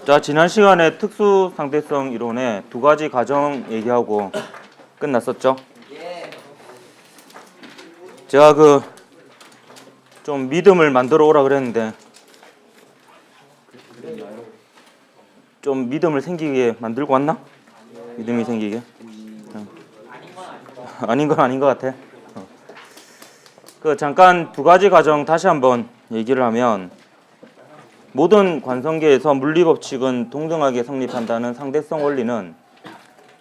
자, 지난 시간에 특수 상대성 이론의 두 가지 가정 얘기하고 끝났었죠? 제가 좀 믿음을 만들어 오라 그랬는데 좀 믿음을 생기게 만들고 왔나? 믿음이 생기게? 아닌 건 아닌 것 같아. 잠깐 두 가지 가정 다시 한번 얘기를 하면, 모든 관성계에서 물리법칙은 동등하게 성립한다는 상대성 원리는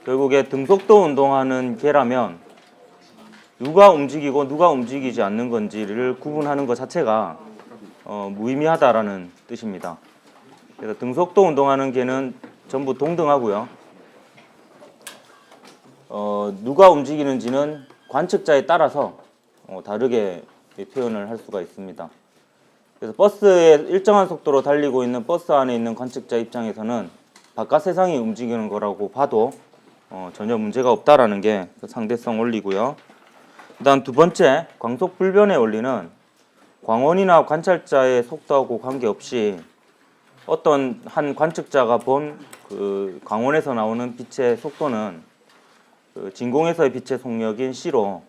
결국에 등속도 운동하는 개라면 누가 움직이고 누가 움직이지 않는 건지를 구분하는 것 자체가 무의미하다라는 뜻입니다. 그래서 등속도 운동하는 개는 전부 동등하고요. 누가 움직이는지는 관측자에 따라서 다르게 표현을 할 수가 있습니다. 그래서 버스에 일정한 속도로 달리고 있는 버스 안에 있는 관측자 입장에서는 바깥 세상이 움직이는 거라고 봐도 전혀 문제가 없다라는 게 상대성 원리고요. 그다음 두 번째, 광속 불변의 원리는 광원이나 관찰자의 속도하고 관계없이 어떤 한 관측자가 본 그 광원에서 나오는 빛의 속도는 그 진공에서의 빛의 속력인 C로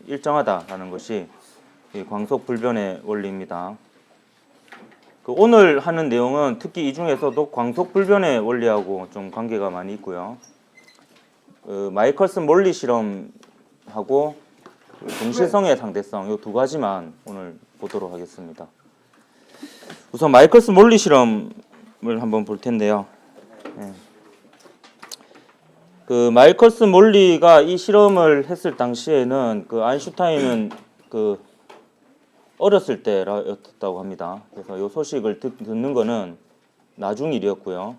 일정하다라는 것이 광속 불변의 원리입니다. 오늘 하는 내용은 특히 이 중에서도 광속 불변의 원리하고 좀 관계가 많이 있고요. 마이컬슨 몰리 실험하고 동시성의 상대성, 이 두 가지만 오늘 보도록 하겠습니다. 우선 마이컬슨 몰리 실험을 한번 볼 텐데요. 마이컬슨 몰리가 이 실험을 했을 당시에는 아인슈타인은 어렸을 때였다고 합니다. 그래서 이 소식을 듣는 거는 나중 일이었고요.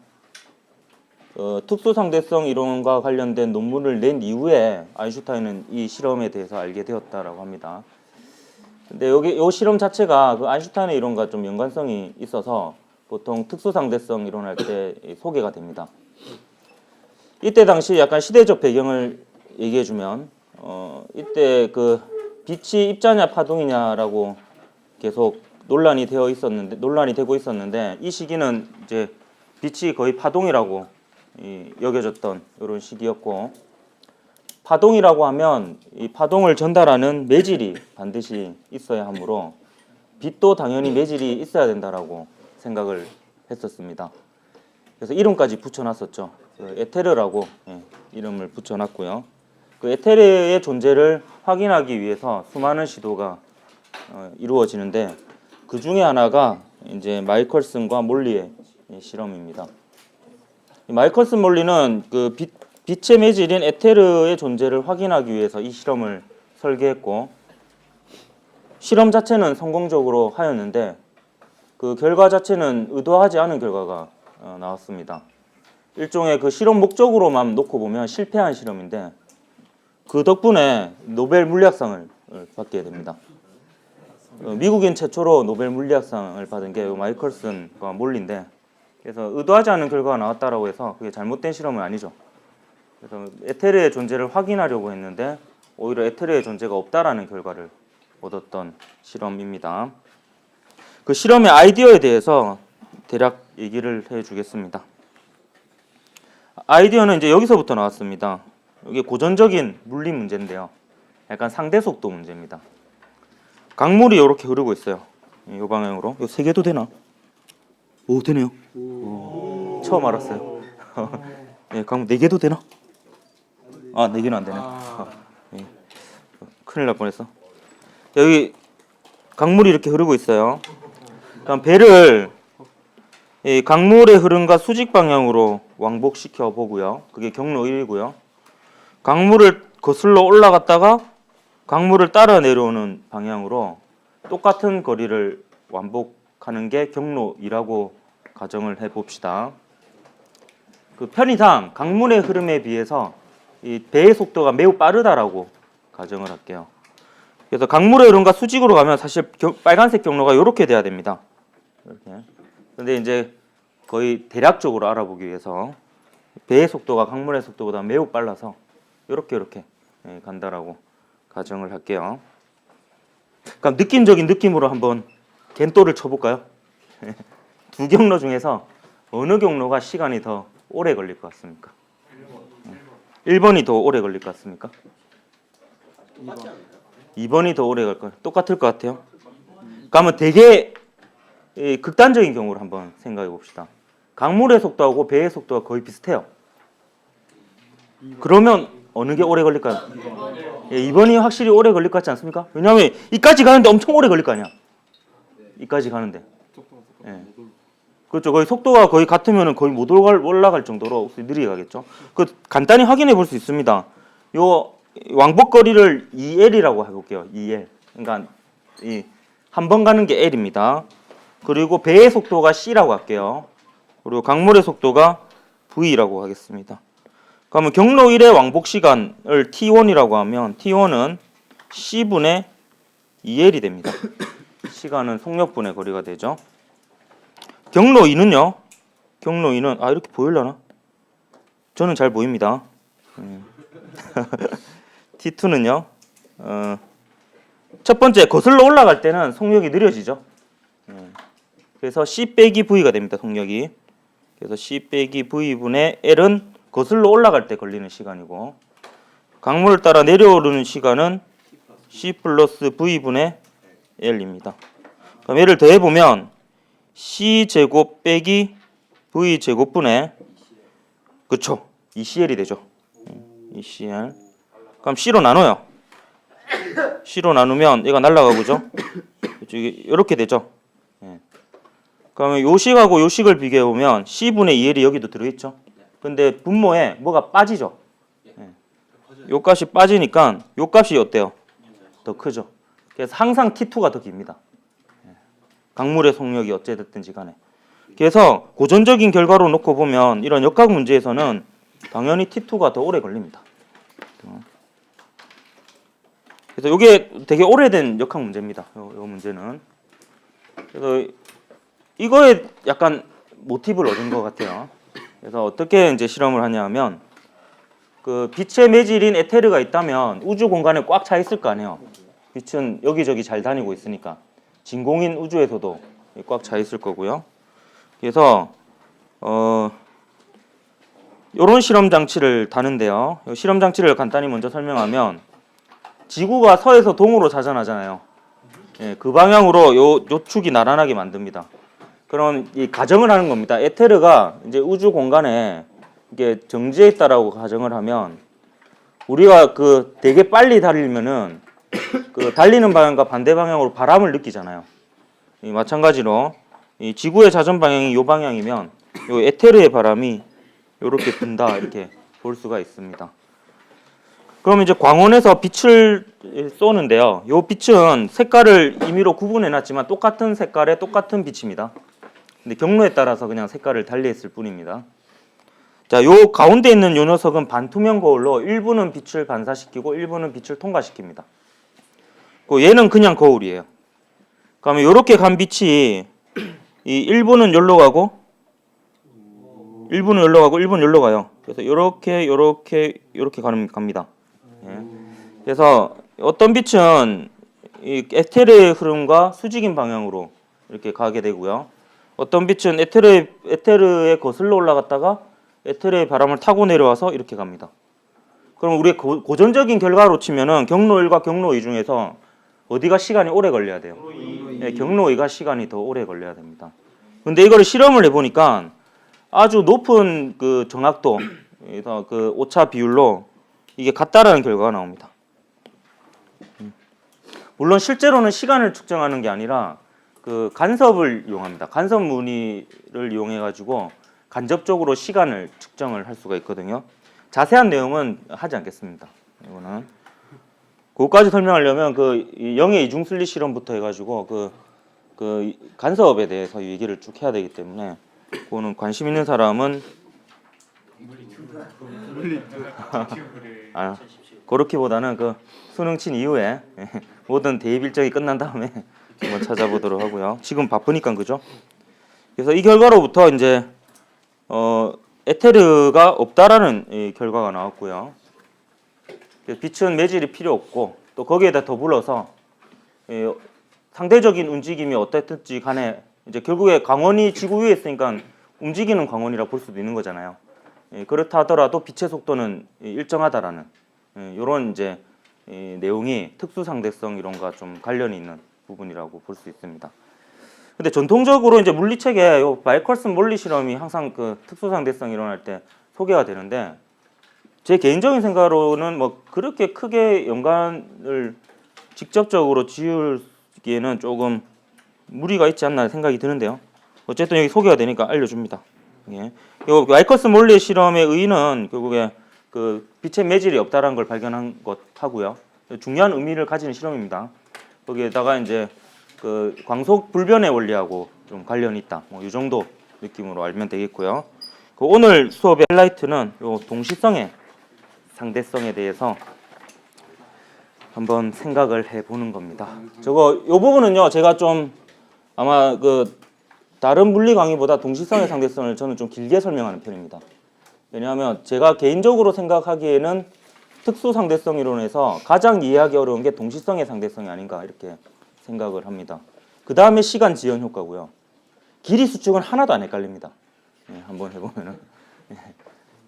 특수상대성 이론과 관련된 논문을 낸 이후에 아인슈타인은 이 실험에 대해서 알게 되었다라고 합니다. 근데 이 실험 자체가 아인슈타인의 이론과 좀 연관성이 있어서 보통 특수상대성 이론할 때 소개가 됩니다. 이때 당시 약간 시대적 배경을 얘기해주면, 이때 빛이 입자냐 파동이냐라고 계속 논란이 되고 있었는데, 이 시기는 이제 빛이 거의 파동이라고 여겨졌던 이런 시기였고, 파동이라고 하면 이 파동을 전달하는 매질이 반드시 있어야 하므로 빛도 당연히 매질이 있어야 된다라고 생각을 했었습니다. 그래서 이름까지 붙여놨었죠. 에테르라고 이름을 붙여놨고요. 에테르의 존재를 확인하기 위해서 수많은 시도가 이루어지는데, 그 중에 하나가 이제 마이컬슨과 몰리의 실험입니다. 마이컬슨 몰리는 빛의 매질인 에테르의 존재를 확인하기 위해서 이 실험을 설계했고, 실험 자체는 성공적으로 하였는데 그 결과 자체는 의도하지 않은 결과가 나왔습니다. 일종의 실험 목적으로만 놓고 보면 실패한 실험인데, 그 덕분에 노벨 물리학상을 받게 됩니다. 미국인 최초로 노벨 물리학상을 받은 게 마이컬슨과 몰리인데, 그래서 의도하지 않은 결과가 나왔다라고 해서 그게 잘못된 실험은 아니죠. 그래서 에테르의 존재를 확인하려고 했는데 오히려 에테르의 존재가 없다라는 결과를 얻었던 실험입니다. 그 실험의 아이디어에 대해서 대략 얘기를 해주겠습니다. 아이디어는 이제 여기서부터 나왔습니다. 이게 고전적인 물리 문제인데요. 약간 상대속도 문제입니다. 강물이 이렇게 흐르고 있어요. 이 방향으로. 이 세 개도 되나? 오, 되네요. 오. 처음 알았어요. 강물 4개도 되나? 아, 4개는 안 되네. 큰일 날 뻔했어. 여기 강물이 이렇게 흐르고 있어요. 그럼 배를 이 강물의 흐름과 수직 방향으로 왕복시켜 보고요. 그게 경로 1이고요. 강물을 거슬러 올라갔다가 강물을 따라 내려오는 방향으로 똑같은 거리를 왕복하는 게 경로 2라고 가정을 해봅시다. 편의상 강물의 흐름에 비해서 이 배의 속도가 매우 빠르다라고 가정을 할게요. 그래서 강물의 흐름과 수직으로 가면 사실 빨간색 경로가 이렇게 돼야 됩니다. 이렇게. 근데 이제 거의 대략적으로 알아보기 위해서 배의 속도가 강물의 속도보다 매우 빨라서 이렇게 간다라고 가정을 할게요. 그럼 느낌적인 느낌으로 한번 겐또를 쳐볼까요? 두 경로 중에서 어느 경로가 시간이 더 오래 걸릴 것 같습니까? 1번이 더 오래 걸릴 것 같습니까? 2번이 더 오래 걸 거예요. 똑같을 것 같아요. 그러면 되게 극단적인 경우를 한번 생각해 봅시다. 강물의 속도하고 배의 속도가 거의 비슷해요. 그러면 어느 게 오래 걸릴까요? 2번이 확실히 오래 걸릴 것 같지 않습니까? 왜냐하면 이까지 가는데 엄청 오래 걸릴 거 아니야. 이까지 가는데. 예. 그렇죠. 거의 속도가 거의 같으면 거의 못 올라갈 정도로 느리게 가겠죠. 그 간단히 확인해 볼 수 있습니다. 요 왕복거리를 2L이라고 해볼게요. 2L. 그러니까 이 한 번 가는 게 L입니다. 그리고 배의 속도가 C라고 할게요. 그리고 강물의 속도가 V라고 하겠습니다. 그러면 경로 1의 왕복 시간을 T1이라고 하면 T1은 C분의 2L이 됩니다. 시간은 속력분의 거리가 되죠. 경로 2는요. 경로 2는 이렇게 보이려나? 저는 잘 보입니다. T2는요. 첫 번째 거슬러 올라갈 때는 속력이 느려지죠. 그래서 C 빼기 V가 됩니다. 속력이. 그래서 C 빼기 V분의 L은 거슬러 올라갈 때 걸리는 시간이고 강물을 따라 내려오르는 시간은 C 플러스 V분의 L입니다. 그럼 얘를 더해보면 C제곱 빼기 V제곱분의 그쵸 2CL이 되죠. 2CL. 그럼 C로 나눠요. C로 나누면 얘가 날아가고죠. 이렇게 되죠. 그러면 요식하고 요식을 비교해보면 C분의 2L이 여기도 들어있죠. 근데 분모에 뭐가 빠지죠. 요 값이 빠지니까 요 값이 어때요? 더 크죠. 그래서 항상 T2가 더 깁니다. 강물의 속력이 어찌됐든지 간에. 그래서 고전적인 결과로 놓고 보면 이런 역학 문제에서는 당연히 T2가 더 오래 걸립니다. 그래서 이게 되게 오래된 역학 문제입니다. 요 문제는. 그래서 이거에 약간 모티브를 얻은 것 같아요. 그래서 어떻게 이제 실험을 하냐면 그 빛의 매질인 에테르가 있다면 우주 공간에 꽉 차 있을 거 아니에요. 빛은 여기저기 잘 다니고 있으니까 진공인 우주에서도 꽉 차 있을 거고요. 그래서 이런 실험 장치를 다는데요. 실험 장치를 간단히 먼저 설명하면 지구가 서에서 동으로 자전하잖아요. 그 방향으로 요 축이 나란하게 만듭니다. 그럼 이 가정을 하는 겁니다. 에테르가 이제 우주 공간에 이게 정지해 있다라고 가정을 하면 우리가 그 되게 빨리 달리면은 그 달리는 방향과 반대 방향으로 바람을 느끼잖아요. 마찬가지로 이 지구의 자전 방향이 요 방향이면 요 에테르의 바람이 요렇게 분다 이렇게 볼 수가 있습니다. 그럼 이제 광원에서 빛을 쏘는데요. 요 빛은 색깔을 임의로 구분해 놨지만 똑같은 색깔의 똑같은 빛입니다. 근데 경로에 따라서 그냥 색깔을 달리했을 뿐입니다. 자, 요 가운데 있는 요 녀석은 반투명 거울로 일부는 빛을 반사시키고 일부는 빛을 통과시킵니다. 얘는 그냥 거울이에요. 그러면 요렇게 간 빛이 이 일부는 여기로 가고 일부는 여기로 가고 일부는 여기로 가요. 그래서 요렇게 갑니다. 그래서 어떤 빛은 이 에테르의 흐름과 수직인 방향으로 이렇게 가게 되고요. 어떤 빛은 에테르에 거슬러 올라갔다가 에테르의 바람을 타고 내려와서 이렇게 갑니다. 그럼 우리의 고전적인 결과로 치면은 경로 1과 경로 2 중에서 어디가 시간이 오래 걸려야 돼요? 경로 2가 시간이 더 오래 걸려야 됩니다. 근데 이거를 실험을 해보니까 아주 높은 그 정확도, 그래서 그 오차 비율로 이게 같다라는 결과가 나옵니다. 물론 실제로는 시간을 측정하는 게 아니라 그 간섭을 이용합니다. 간섭 무늬를 이용해 가지고 간접적으로 시간을 측정을 할 수가 있거든요. 자세한 내용은 하지 않겠습니다. 이거는 그것까지 설명하려면 그 영의 이중슬리 실험부터 해가지고 그 간섭에 대해서 얘기를 쭉 해야 되기 때문에 그거는 관심 있는 사람은 그렇기보다는 그 수능 친 이후에 모든 대입 일정이 끝난 다음에 한번 찾아보도록 하고요. 지금 바쁘니까 그죠? 그래서 이 결과로부터 이제 에테르가 없다라는 이 결과가 나왔고요. 빛은 매질이 필요 없고 또 거기에다 더불어서 상대적인 움직임이 어땠든지 간에 이제 결국에 광원이 지구 위에 있으니까 움직이는 광원이라 볼 수도 있는 거잖아요. 그렇다 하더라도 빛의 속도는 일정하다라는 이런 이제 내용이 특수상대성 이론과 좀 관련이 있는 부분이라고 볼 수 있습니다. 근데 전통적으로 이제 물리책에 요 마이컬슨 몰리 실험이 항상 그 특수상대성 이론할 때 소개가 되는데 제 개인적인 생각으로는 뭐 그렇게 크게 연관을 직접적으로 지우기에는 조금 무리가 있지 않나 생각이 드는데요. 어쨌든 여기 소개가 되니까 알려줍니다. 예. 요 마이컬슨 몰리 실험의 의의는 결국에 그 빛의 매질이 없다라는 걸 발견한 것하고요. 중요한 의미를 가지는 실험입니다. 거기에다가 이제 그 광속 불변의 원리하고 좀 관련이 있다. 뭐 이 정도 느낌으로 알면 되겠고요. 그 오늘 수업의 하이라이트는 요 동시성의 상대성에 대해서 한번 생각을 해보는 겁니다. 요 부분은요, 제가 좀 아마 그 다른 물리 강의보다 동시성의 상대성을 저는 좀 길게 설명하는 편입니다. 왜냐하면 제가 개인적으로 생각하기에는 특수 상대성 이론에서 가장 이해하기 어려운 게 동시성의 상대성이 아닌가 이렇게 생각을 합니다. 그 다음에 시간 지연 효과고요. 길이 수축은 하나도 안 헷갈립니다. 한번 해보면은.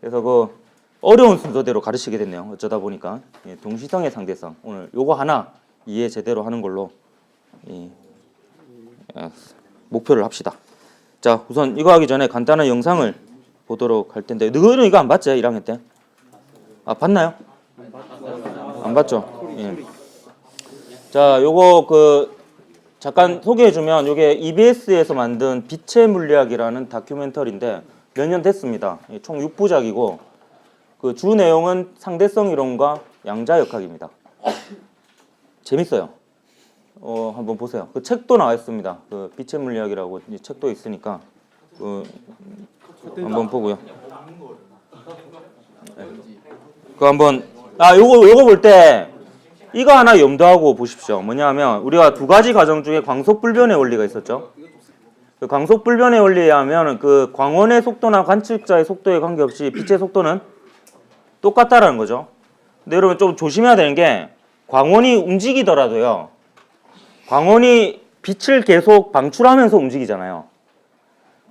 그래서 그 어려운 순서대로 가르치게 됐네요. 어쩌다 보니까 동시성의 상대성 오늘 요거 하나 이해 제대로 하는 걸로 목표를 합시다. 자, 우선 이거 하기 전에 간단한 영상을 보도록 할 텐데 너희는 이거 안 봤지? 1학년 때? 아, 봤나요? 안 봤죠? 예. 자, 요거 그 잠깐 소개해주면 요게 EBS에서 만든 빛의 물리학이라는 다큐멘터리인데 몇 년 됐습니다. 총 6부작이고 그 주 내용은 상대성 이론과 양자역학입니다. 재밌어요. 한번 보세요. 그 책도 나와 있습니다. 그 빛의 물리학이라고 책도 있으니까 한번 보고요. 그 한번 요거 볼 때 이거 하나 염두하고 보십시오. 뭐냐면 우리가 두 가지 과정 중에 광속 불변의 원리가 있었죠. 그 광속 불변의 원리에 의하면 그 광원의 속도나 관측자의 속도에 관계없이 빛의 속도는 똑같다라는 거죠. 근데 여러분 좀 조심해야 되는 게 광원이 움직이더라도요. 광원이 빛을 계속 방출하면서 움직이잖아요.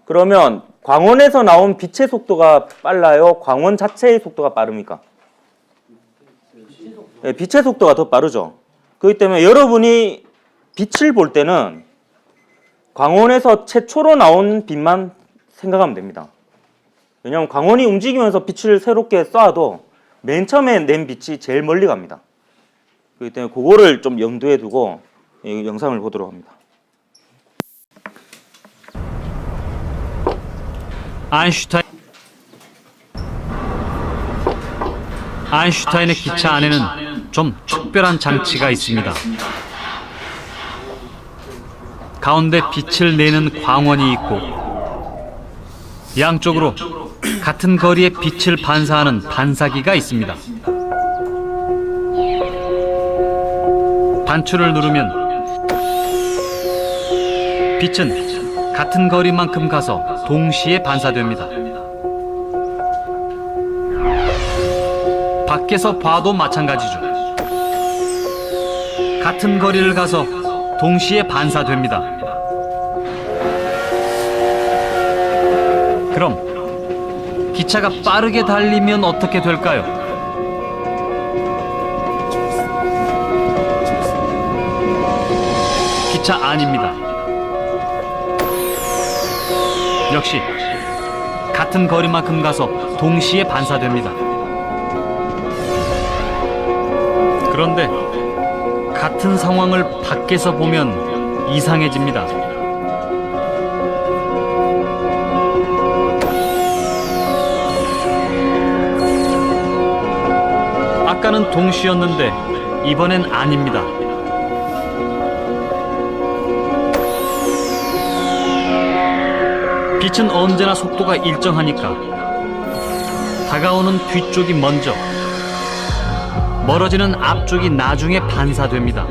그러면 광원에서 나온 빛의 속도가 빨라요? 광원 자체의 속도가 빠릅니까? 네, 빛의 속도가 더 빠르죠. 그렇기 때문에 여러분이 빛을 볼 때는 광원에서 최초로 나온 빛만 생각하면 됩니다. 왜냐하면 광원이 움직이면서 빛을 새롭게 쏴도 맨 처음에 낸 빛이 제일 멀리 갑니다. 그렇기 때문에 그거를 좀 염두에 두고 이 영상을 보도록 합니다. 아인슈타인의 기차 안에는 좀 특별한 장치가 있습니다. 가운데 빛을 내는 광원이 있고 양쪽으로 같은 거리의 빛을 반사하는 반사기가 있습니다. 단추를 누르면 빛은 같은 거리만큼 가서 동시에 반사됩니다. 밖에서 봐도 마찬가지죠. 같은 거리를 가서 동시에 반사됩니다. 그럼 기차가 빠르게 달리면 어떻게 될까요? 기차 아닙니다. 역시 같은 거리만큼 가서 동시에 반사됩니다. 그런데 같은 상황을 밖에서 보면 이상해집니다. 아까는 동시였는데 이번엔 아닙니다. 빛은 언제나 속도가 일정하니까 다가오는 뒤쪽이 먼저, 멀어지는 앞쪽이 나중에 반사됩니다.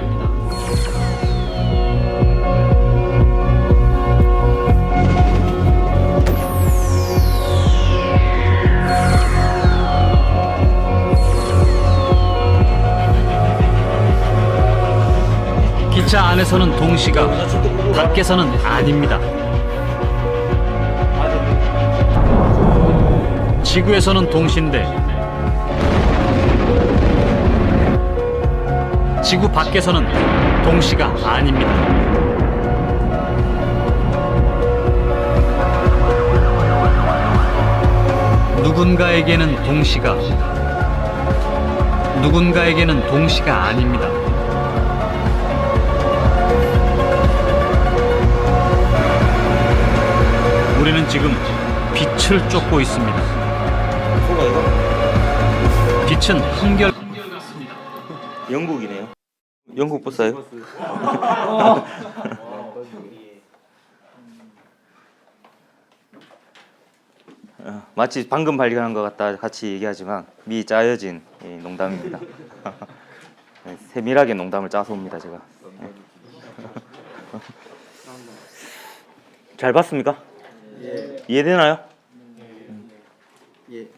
기차 안에서는 동시가, 밖에서는 아닙니다. 지구에서는 동시인데 지구 밖에서는 동시가 아닙니다. 누군가에게는 동시가 아닙니다. 우리는 지금 빛을 쫓고 있습니다. 빛은 한결 영국이네요. 영국 버스예요? 마치 방금 발견한 것 같다 같이 얘기하지만 미 짜여진 농담입니다. 네, 세밀하게 농담을 짜서 옵니다 제가. 네. 잘 봤습니까? 예. 이해되나요? 예.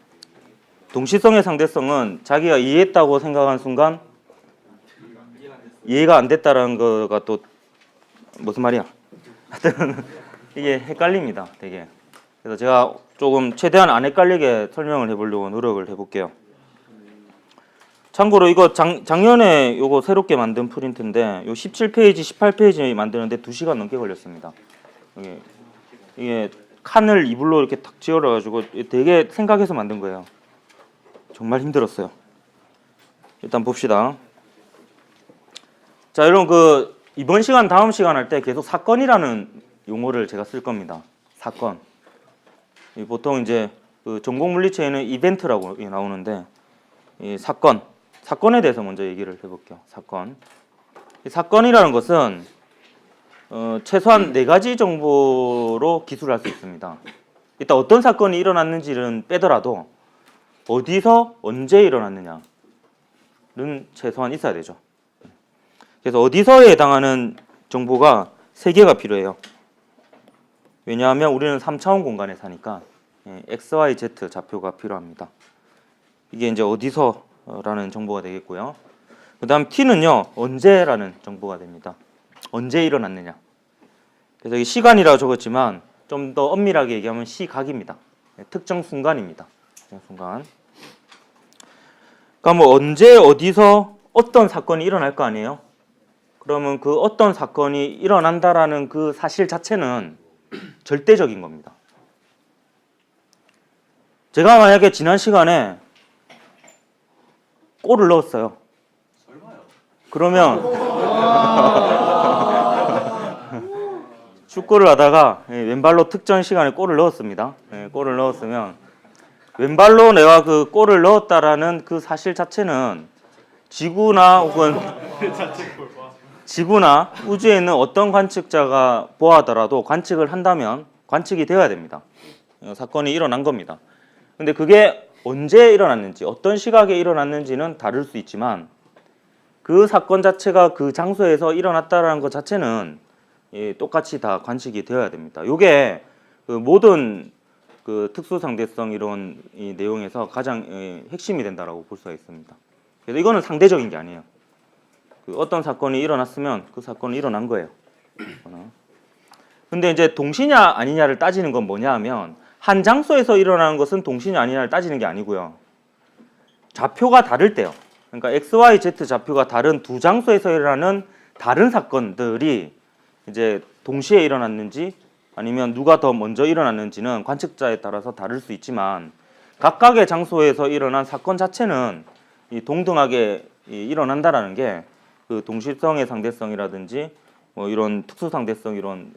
동시성의 상대성은 자기가 이해했다고 생각한 순간 이해가 안 됐다라는 거가 또 무슨 말이야? 하여튼 이게 헷갈립니다 되게. 그래서 제가 조금 최대한 안 헷갈리게 설명을 해보려고 노력을 해볼게요. 참고로 이거 작년에 요거 새롭게 만든 프린트인데 요 17페이지, 18페이지 만드는데 2시간 넘게 걸렸습니다. 이게 칸을 이불로 이렇게 탁 지어가지고 되게 생각해서 만든 거예요. 정말 힘들었어요. 일단 봅시다. 자, 여러분 이번 시간 다음 시간 할 때 계속 사건이라는 용어를 제가 쓸 겁니다. 사건. 보통 이제 전공 물리체에는 이벤트라고 나오는데 이 사건에 대해서 먼저 얘기를 해볼게요. 사건. 이 사건이라는 것은 최소한 4가지 정보로 기술을 할 수 있습니다. 일단 어떤 사건이 일어났는지는 빼더라도 어디서 언제 일어났느냐는 최소한 있어야 되죠. 그래서 어디서에 해당하는 정보가 3개가 필요해요. 왜냐하면 우리는 3차원 공간에 사니까 X, Y, Z 좌표가 필요합니다. 이게 이제 어디서라는 정보가 되겠고요. 그 다음 T는요, 언제라는 정보가 됩니다. 언제 일어났느냐. 그래서 이 시간이라고 적었지만 좀 더 엄밀하게 얘기하면 시각입니다. 특정 순간입니다. 순간. 그러니까 뭐 언제 어디서 어떤 사건이 일어날 거 아니에요? 그러면 그 어떤 사건이 일어난다라는 그 사실 자체는 절대적인 겁니다. 제가 만약에 지난 시간에 골을 넣었어요. 그러면 축구를 하다가 왼발로 특정 시간에 골을 넣었습니다. 골을 넣었으면 왼발로 내가 그 골을 넣었다라는 그 사실 자체는 지구나 우주에 있는 어떤 관측자가 보아하더라도 관측을 한다면 관측이 되어야 됩니다. 사건이 일어난 겁니다. 근데 그게 언제 일어났는지 어떤 시각에 일어났는지는 다를 수 있지만 그 사건 자체가 그 장소에서 일어났다라는 것 자체는 똑같이 다 관측이 되어야 됩니다. 이게 모든 특수상대성 이론 내용에서 가장 핵심이 된다라고 볼 수가 있습니다. 그래서 이거는 상대적인 게 아니에요. 어떤 사건이 일어났으면 그 사건이 일어난 거예요. 근데 이제 동시냐 아니냐를 따지는 건 뭐냐 하면 한 장소에서 일어나는 것은 동시냐 아니냐를 따지는 게 아니고요. 좌표가 다를 때요. 그러니까 X, Y, Z 좌표가 다른 두 장소에서 일어나는 다른 사건들이 이제 동시에 일어났는지 아니면 누가 더 먼저 일어났는지는 관측자에 따라서 다를 수 있지만 각각의 장소에서 일어난 사건 자체는 동등하게 일어난다라는 게 그 동시성의 상대성이라든지 뭐 이런 특수상대성 이런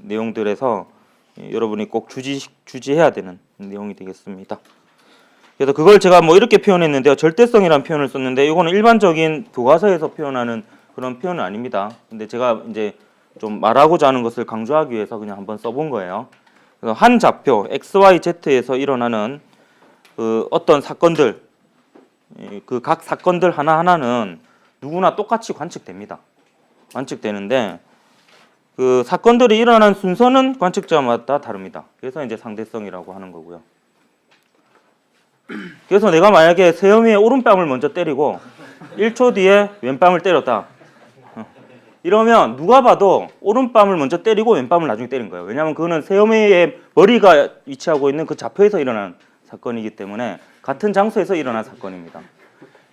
내용들에서 여러분이 꼭 주지해야 되는 내용이 되겠습니다. 그래서 그걸 제가 뭐 이렇게 표현했는데요. 절대성이라는 표현을 썼는데 이거는 일반적인 교과서에서 표현하는 그런 표현은 아닙니다. 근데 제가 이제 좀 말하고자 하는 것을 강조하기 위해서 그냥 한번 써본 거예요. 그래서 한 좌표 X, Y, Z에서 일어나는 그 어떤 사건들, 그 각 사건들 하나하나는 누구나 똑같이 관측됩니다. 관측되는데 그 사건들이 일어난 순서는 관측자마다 다릅니다. 그래서 이제 상대성이라고 하는 거고요. 그래서 내가 만약에 세영이의 오른뺨을 먼저 때리고 1초 뒤에 왼뺨을 때렸다. 이러면 누가 봐도 오른뺨을 먼저 때리고 왼뺨을 나중에 때린 거예요. 왜냐하면 그거는 세영이의 머리가 위치하고 있는 그 좌표에서 일어난 사건이기 때문에 같은 장소에서 일어난 사건입니다.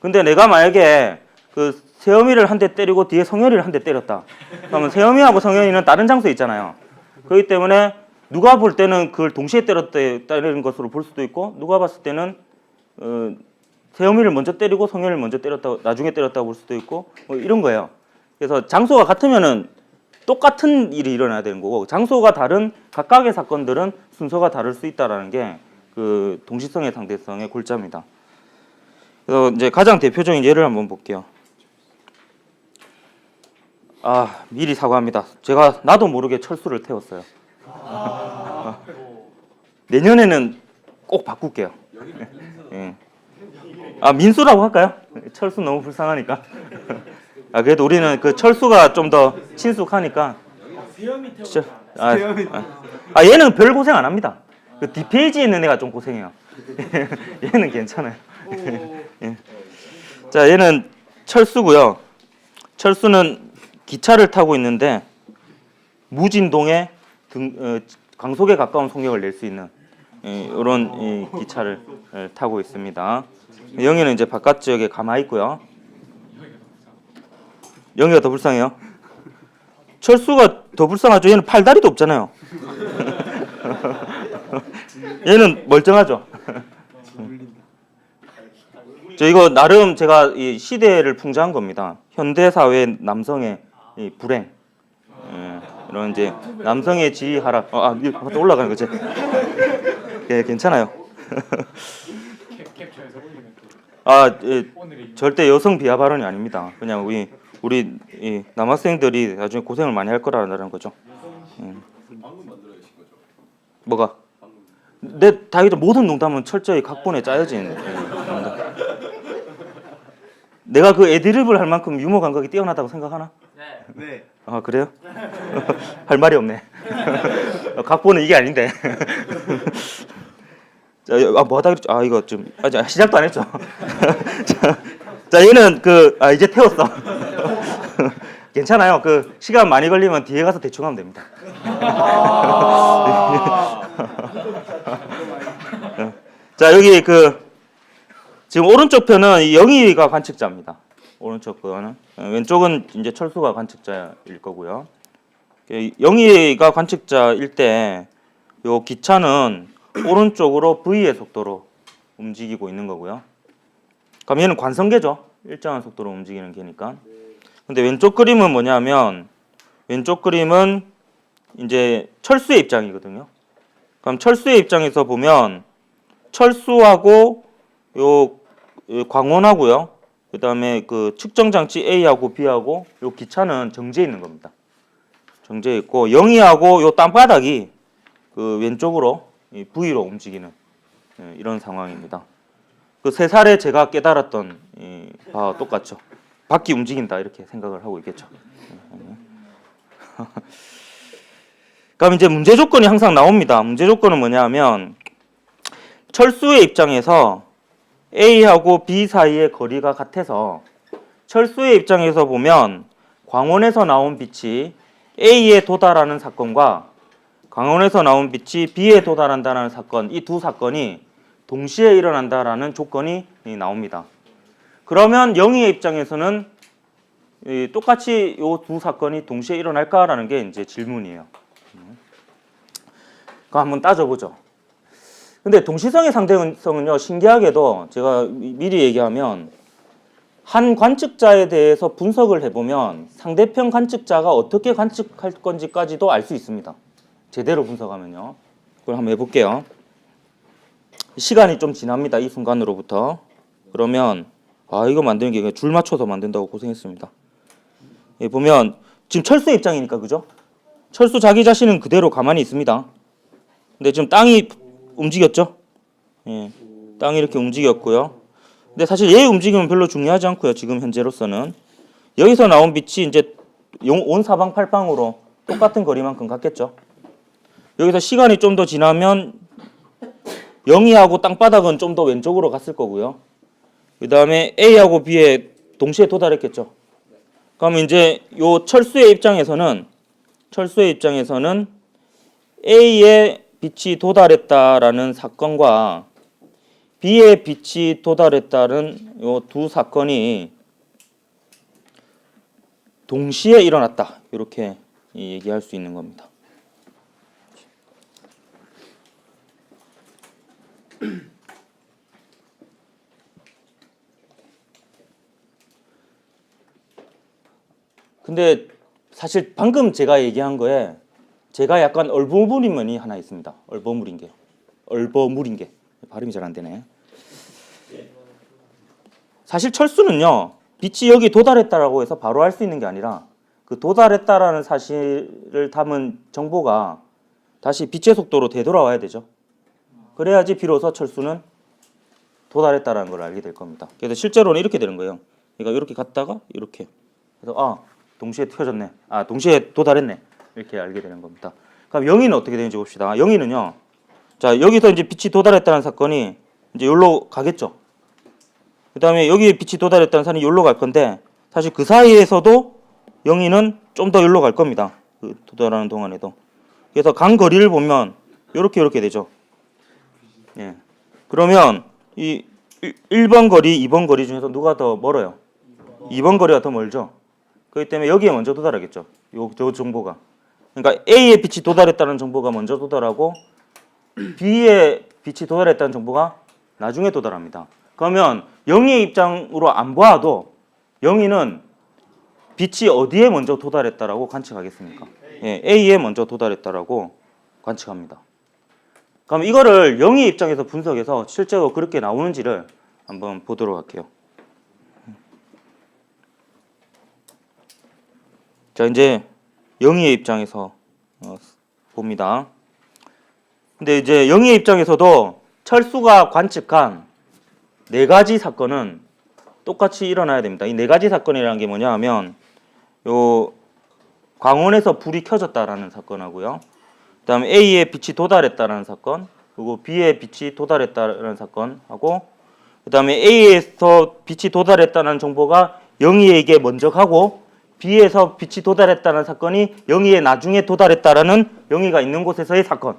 근데 내가 만약에 그 세영이를 한 대 때리고 뒤에 성현이를 한 대 때렸다. 그러면 세영이하고 성현이는 다른 장소에 있잖아요. 그렇기 때문에 누가 볼 때는 그걸 동시에 때리는 것으로 볼 수도 있고, 누가 봤을 때는 세영이를 먼저 때리고 성현이를 먼저 때렸다, 나중에 때렸다고 볼 수도 있고, 뭐 이런 거예요. 그래서 장소가 같으면은 똑같은 일이 일어나야 되는 거고, 장소가 다른 각각의 사건들은 순서가 다를 수 있다라는 게 그 동시성의 상대성의 골자입니다. 그래서 이제 가장 대표적인 예를 한번 볼게요. 미리 사과합니다. 제가 나도 모르게 철수를 태웠어요. 내년에는 꼭 바꿀게요. 예. 민수라고 할까요? 철수 너무 불쌍하니까. 그래도 우리는 그 철수가 좀 더 친숙하니까. 얘는 별 고생 안 합니다. 그 뒷페이지에 있는 애가 좀 고생해요. 얘는 괜찮아요. 예. 자, 얘는 철수고요. 철수는 기차를 타고 있는데 무진동에 강속에 가까운 속력을 낼 수 있는 이런 기차를 타고 있습니다. 영희는 이제 바깥 지역에 가만히 있고요. 영희가 더 불쌍해요. 철수가 더 불쌍하죠. 얘는 팔다리도 없잖아요. 얘는 멀쩡하죠. 이거 나름 제가 이 시대를 풍자한 겁니다. 현대 사회 남성의 이 불행, 이런 이제 남성의 지위 하락. 또 올라가는 거지. 예, 괜찮아요. 절대 여성 비하 발언이 아닙니다. 그냥 우리 이 남학생들이 나중에 고생을 많이 할 거라는 거죠. 뭐가? 모든 농담은 철저히 각본에 짜여진. 내가 그 애드립을 할 만큼 유머 감각이 뛰어나다고 생각하나? 네. 그래요? 할 말이 없네. 각본은 이게 아닌데. 뭐 하다 그랬죠? 이거 좀 아직 시작도 안 했죠. 자, 얘는 이제 태웠어. 괜찮아요. 그 시간 많이 걸리면 뒤에 가서 대충 하면 됩니다. 자, 여기 지금 오른쪽 편은 영희가 관측자입니다. 오른쪽 거는. 왼쪽은 이제 철수가 관측자일 거고요. 영희가 관측자일 때 요 기차는 오른쪽으로 V의 속도로 움직이고 있는 거고요. 그럼 얘는 관성계죠. 일정한 속도로 움직이는 개니까. 근데 왼쪽 그림은 뭐냐면, 왼쪽 그림은 이제 철수의 입장이거든요. 그럼 철수의 입장에서 보면 철수하고 요 광원하고요. 그다음에 그 측정 장치 A하고 B하고 요 기차는 정지해 있는 겁니다. 정지해 있고 영희하고 요 땅바닥이 그 왼쪽으로 V로 움직이는 이런 상황입니다. 그 3살에 제가 깨달았던 바와 똑같죠. 바퀴 움직인다 이렇게 생각을 하고 있겠죠. 그럼 이제 문제 조건이 항상 나옵니다. 문제 조건은 뭐냐면 철수의 입장에서 A하고 B 사이의 거리가 같아서 철수의 입장에서 보면 광원에서 나온 빛이 A에 도달하는 사건과 광원에서 나온 빛이 B에 도달한다는 사건, 이 두 사건이 동시에 일어난다라는 조건이 나옵니다. 그러면 영희의 입장에서는 똑같이 이 두 사건이 동시에 일어날까라는 게 이제 질문이에요. 그럼 한번 따져보죠. 근데 동시성의 상대성은요, 신기하게도 제가 미리 얘기하면 한 관측자에 대해서 분석을 해보면 상대편 관측자가 어떻게 관측할 건지까지도 알 수 있습니다. 제대로 분석하면요. 그걸 한번 해볼게요. 시간이 좀 지납니다. 이 순간으로부터. 그러면 이거 만드는 게 줄 맞춰서 만든다고 고생했습니다. 보면 지금 철수의 입장이니까 그죠? 철수 자기 자신은 그대로 가만히 있습니다. 근데 지금 땅이 움직였죠? 땅이 이렇게 움직였고요. 근데 사실 얘의 움직임은 별로 중요하지 않고요. 지금 현재로서는 여기서 나온 빛이 이제 온 사방팔방으로 똑같은 거리만큼 갔겠죠. 여기서 시간이 좀 더 지나면 영희하고 땅바닥은 좀 더 왼쪽으로 갔을 거고요. 그 다음에 A하고 B에 동시에 도달했겠죠. 그럼 이제 요 철수의 입장에서는 A의 빛이 도달했다라는 사건과 B의 빛이 도달했다는 요 두 사건이 동시에 일어났다. 이렇게 얘기할 수 있는 겁니다. 근데 사실 방금 제가 얘기한 거에 제가 약간 얼버무린 면이 하나 있습니다. 얼버무린 게 발음이 잘 안 되네. 사실 철수는요, 빛이 여기 도달했다라고 해서 바로 할 수 있는 게 아니라 그 도달했다라는 사실을 담은 정보가 다시 빛의 속도로 되돌아와야 되죠. 그래야지 비로소 철수는 도달했다라는 걸 알게 될 겁니다. 그래서 실제로는 이렇게 되는 거예요. 그러니까 이렇게 갔다가 이렇게. 그래서 동시에 켜졌네. 동시에 도달했네. 이렇게 알게 되는 겁니다. 그럼 영희는 어떻게 되는지 봅시다. 영희는요. 자, 여기서 이제 빛이 도달했다는 사건이 이제 여기로 가겠죠. 그다음에 여기에 빛이 도달했다는 사건이 여기로 갈 건데 사실 그 사이에서도 영희는 좀 더 여기로 갈 겁니다. 그 도달하는 동안에도. 그래서 간 거리를 보면 이렇게 되죠. 예. 그러면 이 1번 거리, 2번 거리 중에서 누가 더 멀어요? 2번 거리가 더 멀죠. 그렇기 때문에 여기에 먼저 도달하겠죠. 저 정보가. 그러니까 A의 빛이 도달했다는 정보가 먼저 도달하고 B의 빛이 도달했다는 정보가 나중에 도달합니다. 그러면 영희의 입장으로 안 봐도 영희는 빛이 어디에 먼저 도달했다라고 관측하겠습니까? 예, A에 먼저 도달했다라고 관측합니다. 그럼 이거를 영희의 입장에서 분석해서 실제로 그렇게 나오는지를 한번 보도록 할게요. 자, 이제 영희의 입장에서 봅니다. 근데 이제 영희의 입장에서도 철수가 관측한 네 가지 사건은 똑같이 일어나야 됩니다. 이 네 가지 사건이라는 게 뭐냐 하면 요 광원에서 불이 켜졌다라는 사건하고요. 그다음에 A의 빛이 도달했다라는 사건, 그리고 B의 빛이 도달했다라는 사건하고 그다음에 A에서 빛이 도달했다는 정보가 영희에게 먼저 가고 B에서 빛이 도달했다는 사건이 영희에 나중에 도달했다라는 영희가 있는 곳에서의 사건.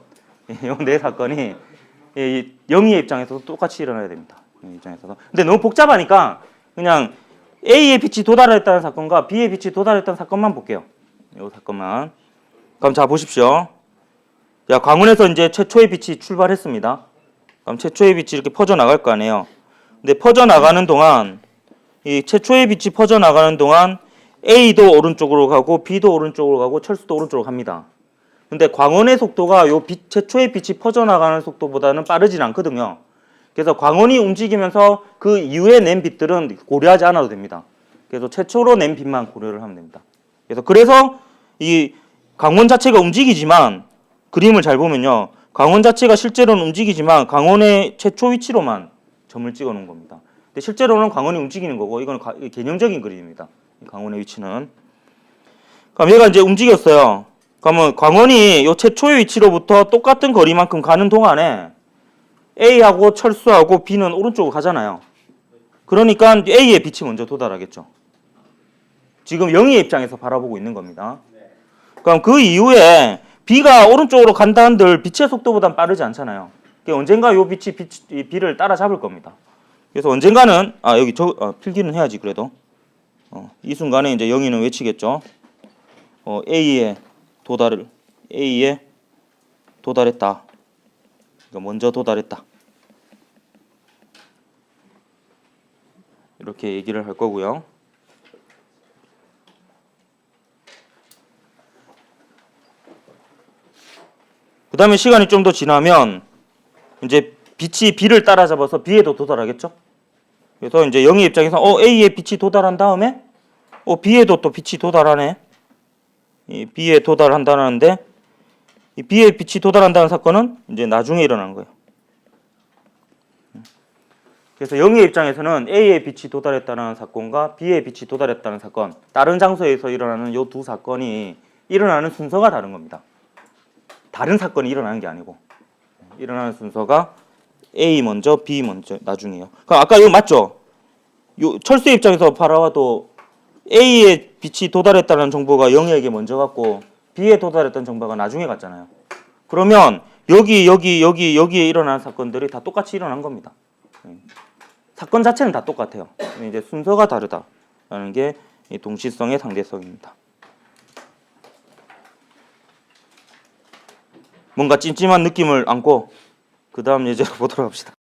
이 네 사건이 영희의 입장에서도 똑같이 일어나야 됩니다. 입장에서도. 근데 너무 복잡하니까 그냥 A의 빛이 도달했다는 사건과 B의 빛이 도달했다는 사건만 볼게요. 이 사건만. 그럼 자 보십시오. 자, 광원에서 이제 최초의 빛이 출발했습니다. 그럼 최초의 빛이 이렇게 퍼져 나갈 거 아니에요. 근데 퍼져 나가는 동안 이 최초의 빛이 퍼져 나가는 동안 A도 오른쪽으로 가고 B도 오른쪽으로 가고 철수도 오른쪽으로 갑니다. 근데 광원의 속도가 요 최초의 빛이 퍼져 나가는 속도보다는 빠르진 않거든요. 그래서 광원이 움직이면서 그 이후에 낸 빛들은 고려하지 않아도 됩니다. 그래서 최초로 낸 빛만 고려를 하면 됩니다. 그래서 이 광원 자체가 움직이지만 그림을 잘 보면요. 광원 자체가 실제로는 움직이지만 광원의 최초 위치로만 점을 찍어 놓은 겁니다. 근데 실제로는 광원이 움직이는 거고 이건 개념적인 그림입니다. 광원의 위치는. 그럼 얘가 이제 움직였어요. 그러면 광원이 요 최초의 위치로부터 똑같은 거리만큼 가는 동안에 A하고 철수하고 B는 오른쪽으로 가잖아요. 그러니까 A의 빛이 먼저 도달하겠죠. 지금 영희의 입장에서 바라보고 있는 겁니다. 그럼 그 이후에 B가 오른쪽으로 간다 한들 빛의 속도보단 빠르지 않잖아요. 그러니까 언젠가 요 빛이 B를 따라잡을 겁니다. 그래서 언젠가는 여기 필기는 해야지 그래도. 이 순간에 이제 영희는 외치겠죠. A에 도달했다. 그러니까 먼저 도달했다. 이렇게 얘기를 할 거고요. 그 다음에 시간이 좀 더 지나면 이제 빛이 B를 따라잡아서 B에도 도달하겠죠. 그래서 이제 영희 입장에서 A에 빛이 도달한 다음에 B에도 또 빛이 도달하네. 이 B에 도달한다는데 이 B에 빛이 도달한다는 사건은 이제 나중에 일어난 거예요. 그래서 영희의 입장에서는 A의 빛이 도달했다는 사건과 B의 빛이 도달했다는 사건, 다른 장소에서 일어나는 이 두 사건이 일어나는 순서가 다른 겁니다. 다른 사건이 일어나는 게 아니고 일어나는 순서가 A 먼저, B 먼저, 나중이에요. 그럼 아까 이거 맞죠? 요 철수의 입장에서 바라봐도 A의 빛이 도달했다는 정보가 영희에게 먼저 갔고 B에 도달했던 정보가 나중에 갔잖아요. 그러면 여기에 일어난 사건들이 다 똑같이 일어난 겁니다. 사건 자체는 다 똑같아요. 근데 이제 순서가 다르다라는 게 이 동시성의 상대성입니다. 뭔가 찜찜한 느낌을 안고 그 다음 예제로 보도록 합시다.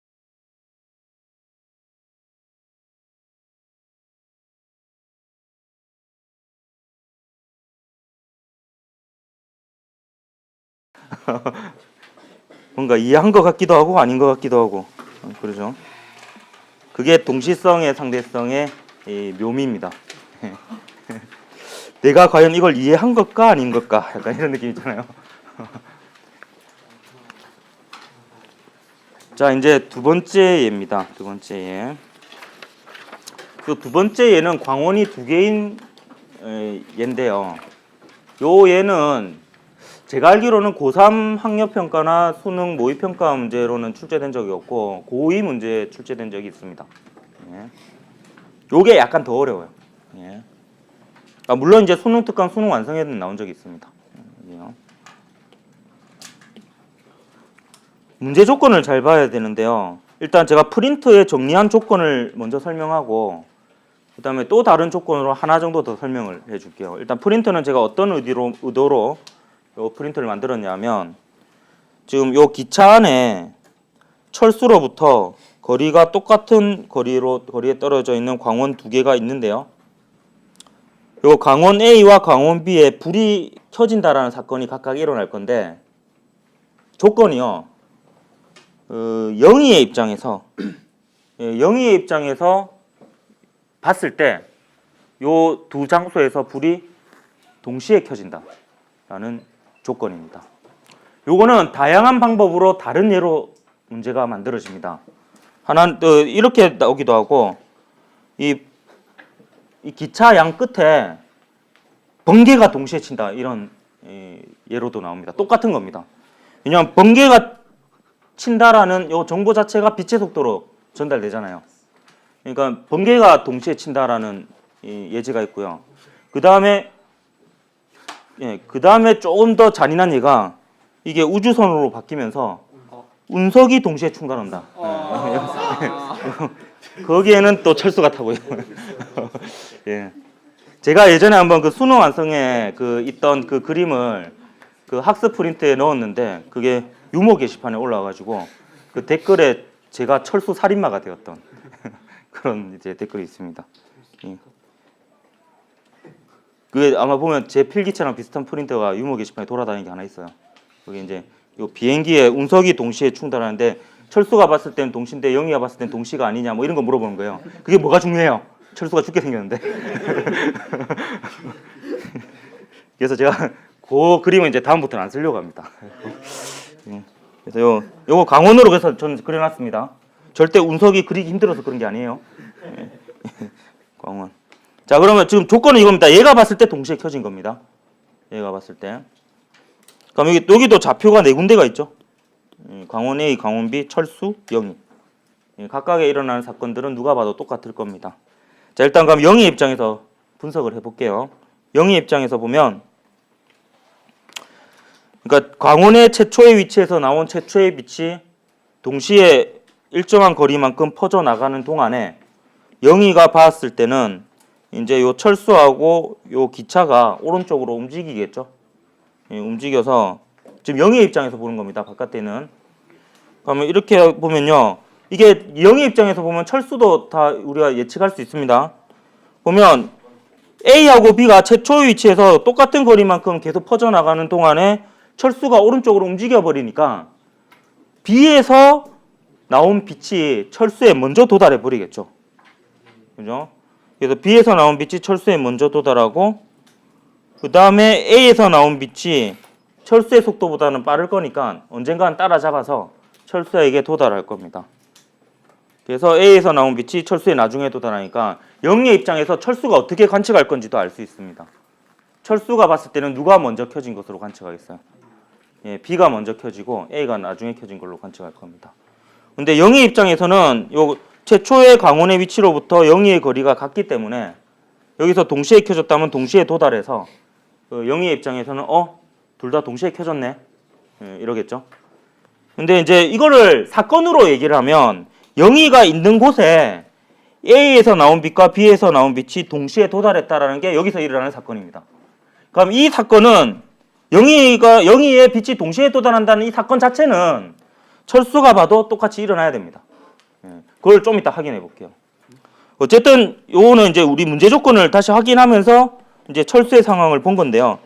뭔가 이해한 것 같기도 하고 아닌 것 같기도 하고 그러죠. 그게 동시성의 상대성의 이 묘미입니다. 내가 과연 이걸 이해한 것까 아닌 것까 약간 이런 느낌 있잖아요. 자, 이제 두 번째 예입니다. 두 번째 예. 그 두 번째 예는 광원이 두 개인 예인데요. 요 예는 제가 알기로는 고3 학력평가나 수능 모의평가 문제로는 출제된 적이 없고 고2 문제 출제된 적이 있습니다. 예. 요게 약간 더 어려워요. 예. 물론 이제 수능 특강, 수능 완성에는 나온 적이 있습니다. 문제 조건을 잘 봐야 되는데요. 일단 제가 프린트에 정리한 조건을 먼저 설명하고 그 다음에 또 다른 조건으로 하나 정도 더 설명을 해줄게요. 일단 프린트는 제가 어떤 의도로 요 프린트를 만들었냐면 지금 요 기차 안에 철수로부터 거리가 똑같은 거리에 떨어져 있는 광원 두 개가 있는데요. 요 광원 A와 광원 B에 불이 켜진다라는 사건이 각각 일어날 건데 조건이요. 영희의 입장에서 영희의 입장에서 봤을 때 요 두 장소에서 불이 동시에 켜진다라는 조건입니다. 요거는 다양한 방법으로 다른 예로 문제가 만들어집니다. 하나 이렇게 나오기도 하고 이 기차 양 끝에 번개가 동시에 친다 이런 예로도 나옵니다. 똑같은 겁니다. 왜냐하면 번개가 친다라는 요 정보 자체가 빛의 속도로 전달되잖아요. 그러니까 번개가 동시에 친다라는 예제가 있고요. 그 다음에 조금 더 잔인한 예가 이게 우주선으로 바뀌면서 운석이 동시에 충돌한다. 거기에는 또 철수가 타고요. 예. 제가 예전에 한번 그 수능 완성에 있던 그 그림을 그 학습 프린트에 넣었는데 그게 유머 게시판에 올라와가지고 그 댓글에 제가 철수 살인마가 되었던 그런 이제 댓글이 있습니다. 예. 그게 아마 보면 제 필기체랑 비슷한 프린터가 유머 게시판에 돌아다니는 게 하나 있어요. 그게 이제 요 비행기에 운석이 동시에 충돌하는데 철수가 봤을 때는 동시인데 영희가 봤을 때는 동시가 아니냐 뭐 이런 거 물어보는 거예요. 그게 뭐가 중요해요? 철수가 죽게 생겼는데. 그래서 제가 그 그림은 이제 다음부터는 안 쓰려고 합니다. 그래서 요거 강원으로 해서 저는 그려놨습니다. 절대 운석이 그리기 힘들어서 그런 게 아니에요. 광원. 자, 그러면 지금 조건은 이겁니다. 얘가 봤을 때 동시에 켜진 겁니다. 얘가 봤을 때. 그럼 여기도 좌표가 네 군데가 있죠. 광원 A, 광원 B, 철수, 영희. 각각에 일어나는 사건들은 누가 봐도 똑같을 겁니다. 자, 일단 그럼 영희 입장에서 분석을 해볼게요. 영희 입장에서 보면, 그러니까 광원의 최초의 위치에서 나온 최초의 빛이 동시에 일정한 거리만큼 퍼져 나가는 동안에 영희가 봤을 때는 이제 요 철수하고 요 기차가 오른쪽으로 움직이겠죠. 움직여서 지금 영희의 입장에서 보는 겁니다. 바깥에는. 그러면 이렇게 보면요. 이게 영희 입장에서 보면 철수도 다 우리가 예측할 수 있습니다. 보면 A하고 B가 최초의 위치에서 똑같은 거리만큼 계속 퍼져나가는 동안에 철수가 오른쪽으로 움직여 버리니까 B에서 나온 빛이 철수에 먼저 도달해 버리겠죠. 그죠? 그래서 B에서 나온 빛이 철수에 먼저 도달하고 그 다음에 A에서 나온 빛이 철수의 속도보다는 빠를 거니까 언젠간 따라잡아서 철수에게 도달할 겁니다. 그래서 A에서 나온 빛이 철수에 나중에 도달하니까 영희의 입장에서 철수가 어떻게 관측할 건지도 알 수 있습니다. 철수가 봤을 때는 누가 먼저 켜진 것으로 관측하겠어요? 예, B가 먼저 켜지고 A가 나중에 켜진 걸로 관측할 겁니다. 근데 영희 입장에서는 요 최초의 광원의 위치로부터 영희의 거리가 같기 때문에 여기서 동시에 켜졌다면 동시에 도달해서 영희의 입장에서는 둘 다 동시에 켜졌네 이러겠죠. 근데 이제 이거를 사건으로 얘기를 하면 영희가 있는 곳에 A에서 나온 빛과 B에서 나온 빛이 동시에 도달했다라는 게 여기서 일어나는 사건입니다. 그럼 이 사건은 영희의 빛이 동시에 도달한다는 이 사건 자체는 철수가 봐도 똑같이 일어나야 됩니다. 그걸 좀 이따 확인해 볼게요. 어쨌든 요거는 이제 우리 문제 조건을 다시 확인하면서 이제 철수의 상황을 본 건데요.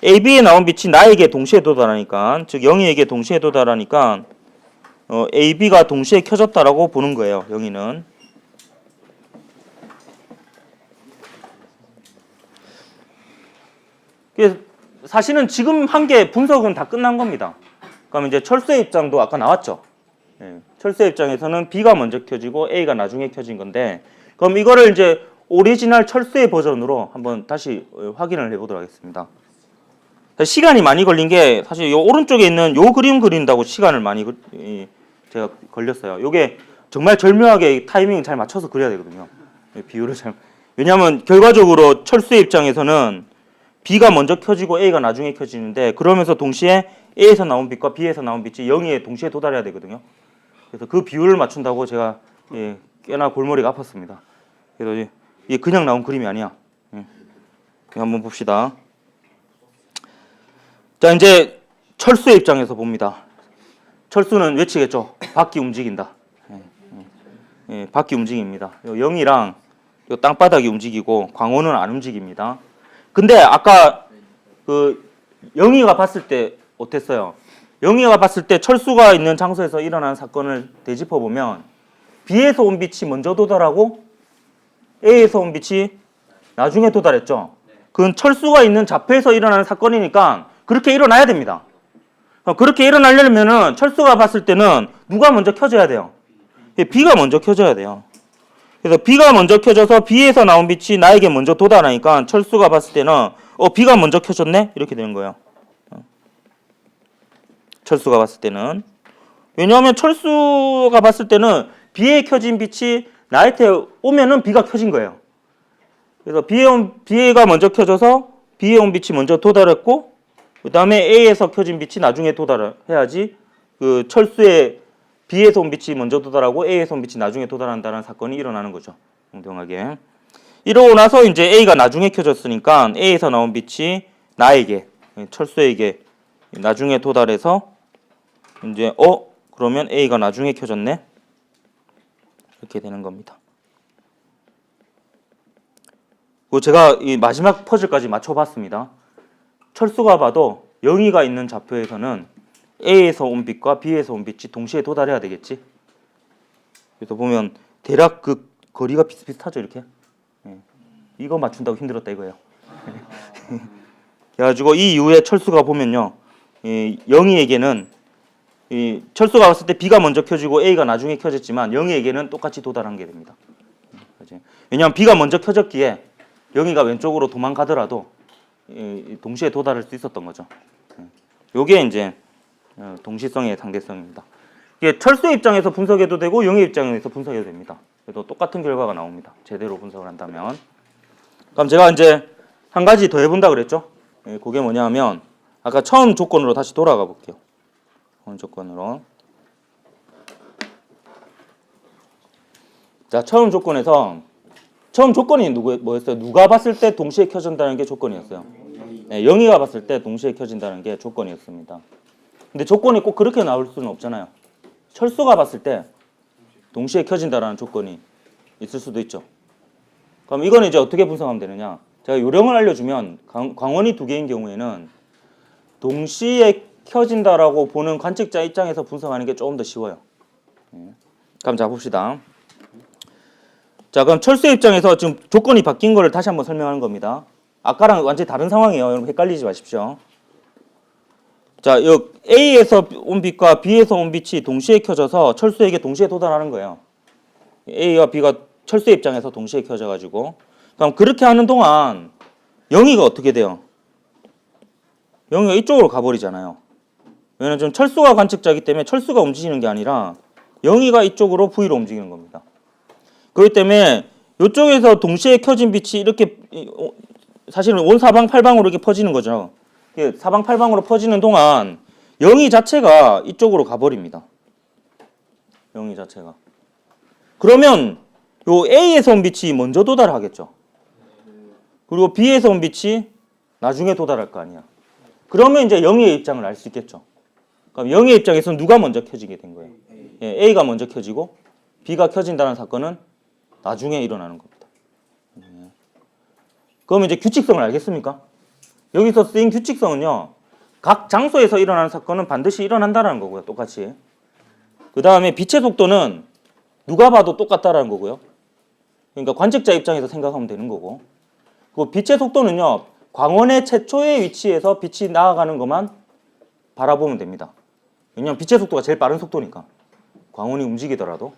A, B에 나온 빛이 나에게 동시에 도달하니까, 즉 영희에게 동시에 도달하니까 A, B가 동시에 켜졌다라고 보는 거예요. 영희는. 사실은 지금 한 게 분석은 다 끝난 겁니다. 그럼 이제 철수의 입장도 아까 나왔죠. 철수의 입장에서는 B가 먼저 켜지고 A가 나중에 켜진 건데, 그럼 이거를 이제 오리지널 철수의 버전으로 한번 다시 확인을 해보도록 하겠습니다. 시간이 많이 걸린 게 사실 요 오른쪽에 있는 요 그림 그린다고 시간을 많이 제가 걸렸어요. 요게 정말 절묘하게 타이밍 잘 맞춰서 그려야 되거든요. 비율을 잘. 왜냐하면 결과적으로 철수의 입장에서는 B가 먼저 켜지고 A가 나중에 켜지는데, 그러면서 동시에 A에서 나온 빛과 B에서 나온 빛이 영희에 동시에 도달해야 되거든요. 그래서 그 비율을 맞춘다고 제가 꽤나 골머리가 아팠습니다. 그래서 이게 그냥 나온 그림이 아니야. 한번 봅시다. 자, 이제 철수의 입장에서 봅니다. 철수는 외치겠죠. 바퀴 움직인다. 바퀴 움직입니다. 영희랑 땅바닥이 움직이고 광원은 안 움직입니다. 근데 아까 그 영희가 봤을 때 어땠어요? 영희가 봤을 때 철수가 있는 장소에서 일어난 사건을 되짚어 보면 B에서 온 빛이 먼저 도달하고 A에서 온 빛이 나중에 도달했죠. 그건 철수가 있는 좌표에서 일어나는 사건이니까 그렇게 일어나야 됩니다. 그렇게 일어나려면 철수가 봤을 때는 누가 먼저 켜져야 돼요? B가 먼저 켜져야 돼요. 그래서 B가 먼저 켜져서 B에서 나온 빛이 나에게 먼저 도달하니까 철수가 봤을 때는 B가 먼저 켜졌네? 이렇게 되는 거예요. 철수가 봤을 때는. 왜냐하면 철수가 봤을 때는 B에 켜진 빛이 나한테 오면은 B가 켜진 거예요. 그래서 B가 먼저 켜져서 B에 온 빛이 먼저 도달했고, 그 다음에 A에서 켜진 빛이 나중에 도달해야지 그 철수의 B에서 온 빛이 먼저 도달하고 A에서 온 빛이 나중에 도달한다는 사건이 일어나는 거죠. 공정하게. 이러고 나서 이제 A가 나중에 켜졌으니까 A에서 나온 빛이 나에게, 철수에게 나중에 도달해서 이제 그러면 A가 나중에 켜졌네. 이렇게 되는 겁니다. 그리고 제가 이 마지막 퍼즐까지 맞춰봤습니다. 철수가 봐도 영희가 있는 좌표에서는 A에서 온 빛과 B에서 온 빛이 동시에 도달해야 되겠지. 그래서 보면 대략 그 거리가 비슷비슷하죠, 이렇게. 이거 맞춘다고 힘들었다 이거예요. 그래가지고 이 이후에 철수가 보면요, 영희에게는 철수가 왔을 때 B가 먼저 켜지고 A가 나중에 켜졌지만 영희에게는 똑같이 도달한 게 됩니다. 왜냐하면 B가 먼저 켜졌기에 영희가 왼쪽으로 도망가더라도 동시에 도달할 수 있었던 거죠. 요게 이제 동시성의 상대성입니다. 이게 철수의 입장에서 분석해도 되고 영희 입장에서 분석해도 됩니다. 그래도 똑같은 결과가 나옵니다. 제대로 분석을 한다면. 그럼 제가 이제 한 가지 더 해본다 그랬죠. 그게 뭐냐면 아까 처음 조건으로 다시 돌아가 볼게요. 처음 조건으로. 자, 처음 조건이 뭐였어요? 누가 봤을 때 동시에 켜진다는 게 조건이었어요. 영희가 봤을 때 동시에 켜진다는 게 조건이었습니다. 근데 조건이 꼭 그렇게 나올 수는 없잖아요. 철수가 봤을 때 동시에 켜진다라는 조건이 있을 수도 있죠. 그럼 이거는 이제 어떻게 분석하면 되느냐? 제가 요령을 알려주면 광원이 두 개인 경우에는 동시에 켜진다라고 보는 관측자 입장에서 분석하는 게 조금 더 쉬워요. 그럼 자 봅시다. 자, 그럼 철수의 입장에서 지금 조건이 바뀐 거를 다시 한번 설명하는 겁니다. 아까랑 완전히 다른 상황이에요. 여러분 헷갈리지 마십시오. 자, 여 A에서 온 빛과 B에서 온 빛이 동시에 켜져서 철수에게 동시에 도달하는 거예요. A와 B가 철수의 입장에서 동시에 켜져가지고. 그럼 그렇게 하는 동안 영희가 어떻게 돼요? 영희가 이쪽으로 가버리잖아요. 왜냐면 좀 철수가 관측자이기 때문에 철수가 움직이는 게 아니라 영희가 이쪽으로 V로 움직이는 겁니다. 그렇기 때문에 이쪽에서 동시에 켜진 빛이 이렇게 사실은 온 사방팔방으로 이렇게 퍼지는 거죠. 사방팔방으로 퍼지는 동안 영희 자체가 이쪽으로 가버립니다. 영희 자체가. 그러면 요 A에서 온 빛이 먼저 도달하겠죠. 그리고 B에서 온 빛이 나중에 도달할 거 아니야. 그러면 이제 영희의 입장을 알 수 있겠죠. 그럼 영희의 입장에서는 누가 먼저 켜지게 된 거예요? 예, A가 먼저 켜지고 B가 켜진다는 사건은 나중에 일어나는 겁니다. 그러면 이제 규칙성을 알겠습니까? 여기서 쓰인 규칙성은요. 각 장소에서 일어나는 사건은 반드시 일어난다는 거고요. 똑같이. 그 다음에 빛의 속도는 누가 봐도 똑같다라는 거고요. 그러니까 관측자 입장에서 생각하면 되는 거고. 그 빛의 속도는요. 광원의 최초의 위치에서 빛이 나아가는 것만 바라보면 됩니다. 왜냐하면 빛의 속도가 제일 빠른 속도니까. 광원이 움직이더라도.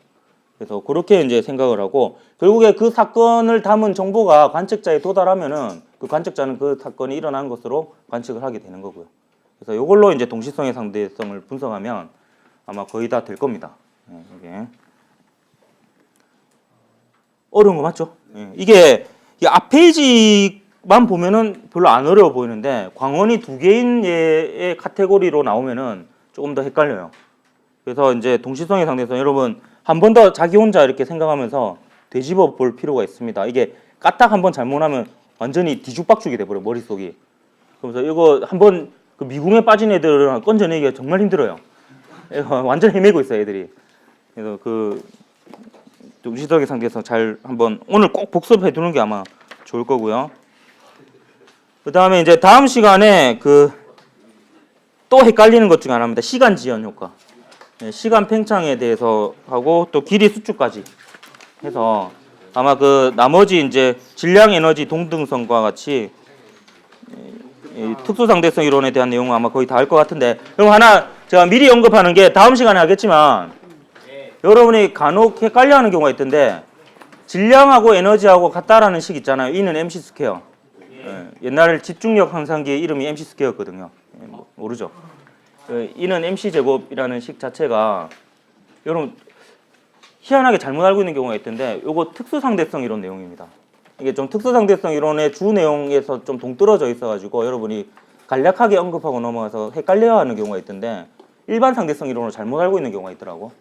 그래서 그렇게 이제 생각을 하고 결국에 그 사건을 담은 정보가 관측자에 도달하면은 그 관측자는 그 사건이 일어난 것으로 관측을 하게 되는 거고요. 그래서 이걸로 이제 동시성의 상대성을 분석하면 아마 거의 다 될 겁니다. 이게 어려운 거 맞죠? 이게 이 앞 페이지만 보면은 별로 안 어려워 보이는데 광원이 두 개인 얘의 카테고리로 나오면은 조금 더 헷갈려요. 그래서 이제 동시성의 상대성 여러분 한 번 더 자기 혼자 이렇게 생각하면서 되짚어 볼 필요가 있습니다. 이게 까딱 한 번 잘못하면 완전히 뒤죽박죽이 돼버려 머릿속이. 그래서 이거 한번 그 미궁에 빠진 애들은 건져내기가 정말 힘들어요. 완전 헤매고 있어요 애들이. 그래서 그 동시성의 상대성 잘 한번 오늘 꼭 복습해 두는 게 아마 좋을 거고요. 그 다음에 이제 다음 시간에 그 또 헷갈리는 것 중에 하나입니다. 시간 지연 효과. 시간 팽창에 대해서 하고 또 길이 수축까지 해서 아마 그 나머지 이제 질량 에너지 동등성과 같이 이 특수상대성 이론에 대한 내용은 아마 거의 다 할 것 같은데 그럼 하나 제가 미리 언급하는 게 다음 시간에 하겠지만 여러분이 간혹 헷갈려하는 경우가 있던데 질량하고 에너지하고 같다라는 식 있잖아요. E는 mc 스퀘어. 옛날 집중력 향상기의 이름이 mc 스퀘어였거든요. 모르죠? E는 mc 제곱이라는 식 자체가 여러분 희한하게 잘못 알고 있는 경우가 있던데 요거 특수상대성 이론 내용입니다. 이게 좀 특수상대성 이론의 주 내용에서 좀 동떨어져 있어가지고 여러분이 간략하게 언급하고 넘어가서 헷갈려하는 경우가 있던데 일반 상대성 이론을 잘못 알고 있는 경우가 있더라고.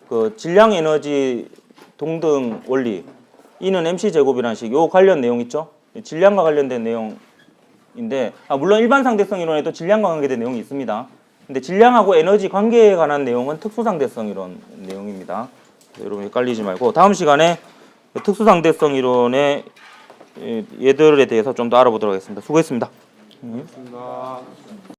그 질량 에너지 동등 원리 E는 mc 제곱이라는 식 요 관련 내용 있죠? 질량과 관련된 내용인데 물론 일반 상대성 이론에도 질량과 관계된 내용이 있습니다. 근데 질량하고 에너지 관계에 관한 내용은 특수상대성 이론 내용입니다. 여러분 헷갈리지 말고 다음 시간에 특수상대성 이론의 얘들에 대해서 좀 더 알아보도록 하겠습니다. 수고했습니다. 고맙습니다.